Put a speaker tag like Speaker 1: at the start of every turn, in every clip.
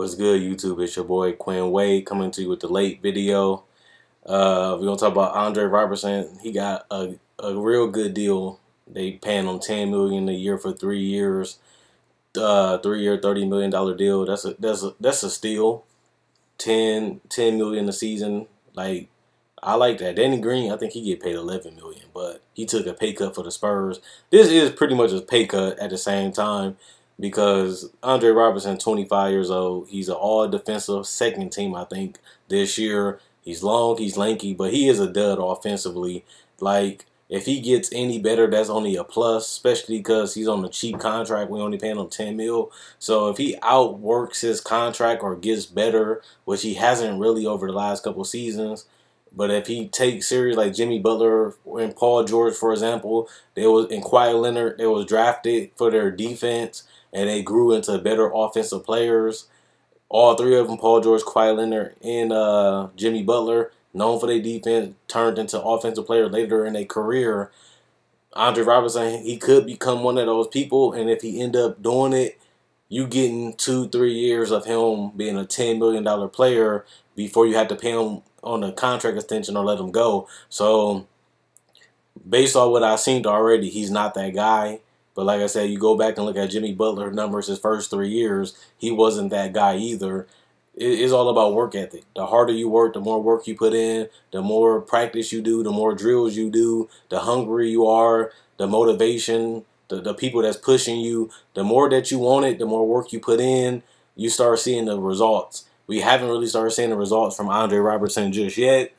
Speaker 1: What's good, YouTube? It's your boy Quinn Wade coming to you with the late video. We're gonna talk about Andre Roberson. He got a real good deal. They paying him $10 million a year for 3 years. 3-year, $30 million deal. That's a steal. 10 million a season. Like, I like that. Danny Green, I think he get paid $11 million, but he took a pay cut for the Spurs. This is pretty much a pay cut at the same time because Andre Roberson, 25 years old, he's an all-defensive second team, I think, this year. He's long, he's lanky, but he is a dud offensively. Like, if he gets any better, that's only a plus, especially because he's on a cheap contract. We only paying him $10 million. So if he outworks his contract or gets better, which he hasn't really over the last couple seasons, but if he takes serious like Jimmy Butler and Paul George, for example, and Kawhi Leonard, they was drafted for their defense and they grew into better offensive players. All three of them, Paul George, Kawhi Leonard, and Jimmy Butler, known for their defense, turned into offensive players later in their career. Andre Roberson, he could become one of those people, and if he end up doing it, you getting 2-3 years of him being a $10 million player before you have to pay him on a contract extension or let him go. So, based on what I've seen already, he's not that guy. But like I said, you go back and look at Jimmy Butler's numbers his first 3 years, he wasn't that guy either. It's all about work ethic. The harder you work, the more work you put in, the more practice you do, the more drills you do, the hungrier you are, the motivation, the people that's pushing you, the more that you want it, the more work you put in, you start seeing the results. We haven't really started seeing the results from Andre Roberson just yet,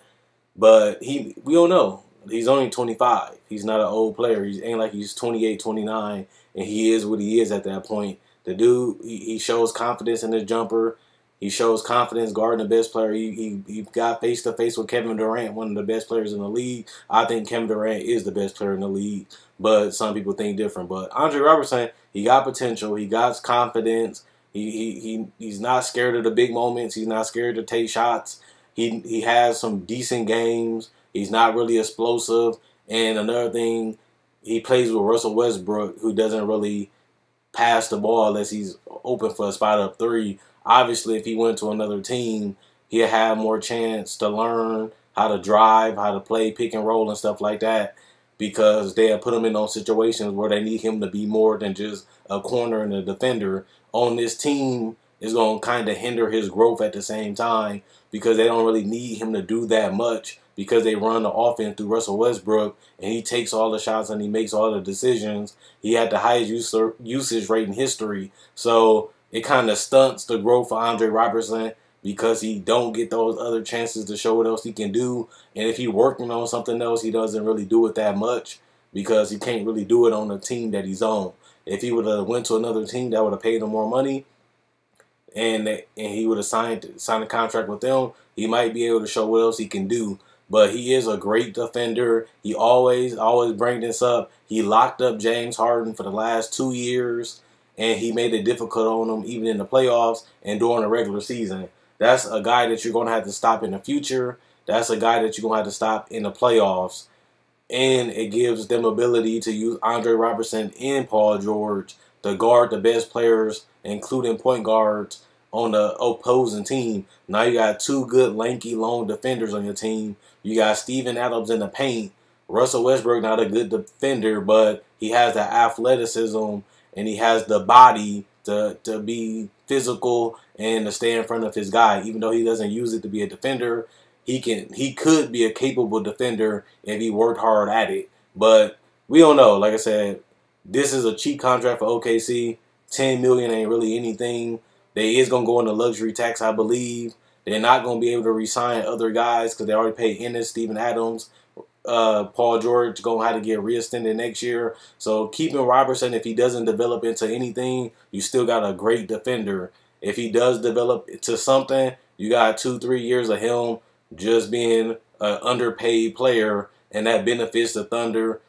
Speaker 1: but we don't know. He's only 25. He's not an old player. He ain't like he's 28, 29, and he is what he is at that point. The dude, he shows confidence in his jumper. He shows confidence guarding the best player. He got face-to-face with Kevin Durant, one of the best players in the league. I think Kevin Durant is the best player in the league, but some people think different. But Andre Roberson, he got potential. He got confidence. He's not scared of the big moments. He's not scared to take shots. He has some decent games. He's not really explosive. And another thing, he plays with Russell Westbrook, who doesn't really pass the ball unless he's open for a spot up three. Obviously, if he went to another team, he'll have more chance to learn how to drive, how to play pick and roll and stuff like that, because they'll put him in those situations where they need him to be more than just a corner and a defender. On this team is going to kind of hinder his growth at the same time because they don't really need him to do that much because they run the offense through Russell Westbrook and he takes all the shots and he makes all the decisions. He had the highest usage rate in history. So it kind of stunts the growth for Andre Roberson because he don't get those other chances to show what else he can do. And if he's working on something else, he doesn't really do it that much because he can't really do it on the team that he's on. If he would have went to another team that would have paid him more money and he would have signed a contract with them, he might be able to show what else he can do. But he is a great defender. He always brings this up. He locked up James Harden for the last 2 years, and he made it difficult on him even in the playoffs and during the regular season. That's a guy that you're going to have to stop in the future. That's a guy that you're going to have to stop in the playoffs. And it gives them ability to use Andre Roberson and Paul George to guard the best players, including point guards, on the opposing team. Now you got two good, lanky, long defenders on your team. You got Steven Adams in the paint. Russell Westbrook, not a good defender, but he has the athleticism and he has the body to be physical and to stay in front of his guy. Even though he doesn't use it to be a defender, he could be a capable defender if he worked hard at it. But we don't know. Like I said, this is a cheap contract for OKC. $10 million ain't really anything. They is going to go into luxury tax, I believe. They're not going to be able to re-sign other guys because they already paid Ennis, Steven Adams. Paul George going to have to get re-extended next year. So keeping Roberson, if he doesn't develop into anything, you still got a great defender. If he does develop into something, you got 2-3 years of him just being an underpaid player, and that benefits the Thunder.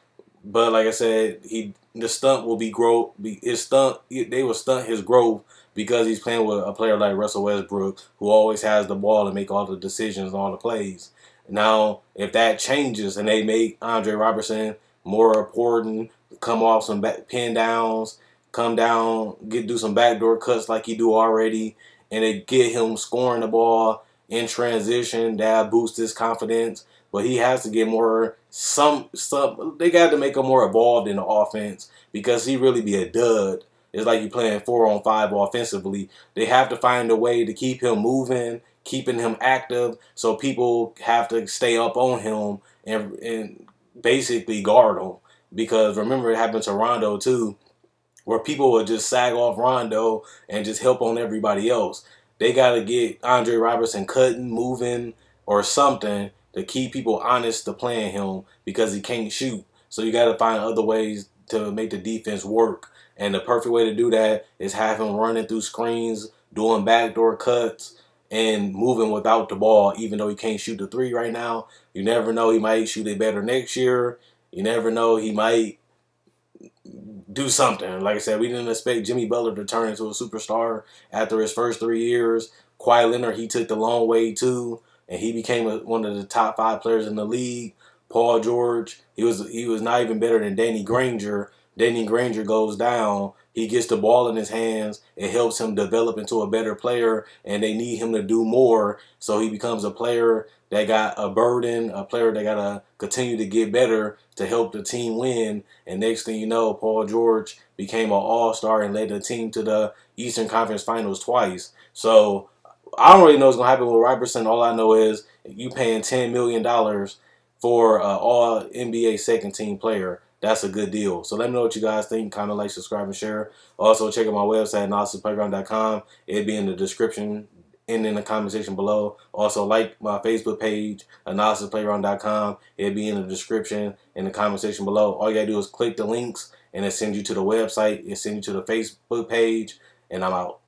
Speaker 1: But like I said, the stunt will be growth. They will stunt his growth because he's playing with a player like Russell Westbrook, who always has the ball and make all the decisions on all the plays. Now, if that changes and they make Andre Roberson more important, come off some pin downs, come down, do some backdoor cuts like he do already, and they get him scoring the ball in transition. That boosts his confidence. But he has to get more, they got to make him more involved in the offense because he really be a dud. It's like you playing 4-on-5 offensively. They have to find a way to keep him moving, keeping him active, so people have to stay up on him and basically guard him. Because remember, it happened to Rondo too, where people would just sag off Rondo and just help on everybody else. They got to get Andre Roberson cutting, moving, or something to keep people honest to playing him because he can't shoot. So you got to find other ways to make the defense work. And the perfect way to do that is have him running through screens, doing backdoor cuts, and moving without the ball, even though he can't shoot the three right now. You never know. He might shoot it better next year. You never know. He might do something. Like I said, we didn't expect Jimmy Butler to turn into a superstar after his first 3 years. Kawhi Leonard, he took the long way too, and he became one of the top 5 players in the league. Paul George, he was not even better than Danny Granger. Danny Granger goes down. He gets the ball in his hands. It helps him develop into a better player, and they need him to do more. So he becomes a player that got a burden, a player that got to continue to get better to help the team win. And next thing you know, Paul George became an all-star and led the team to the Eastern Conference Finals twice. So I don't really know what's going to happen with Roberson. All I know is you paying $10 million for an all-NBA second-team player. That's a good deal. So let me know what you guys think. Comment, like, subscribe, and share. Also, check out my website, analysisplayground.com. It'll be in the description and in the comment section below. Also, like my Facebook page, analysisplayground.com. It'll be in the description in the comment section below. All you got to do is click the links, and it sends you to the website. It sends you to the Facebook page, and I'm out.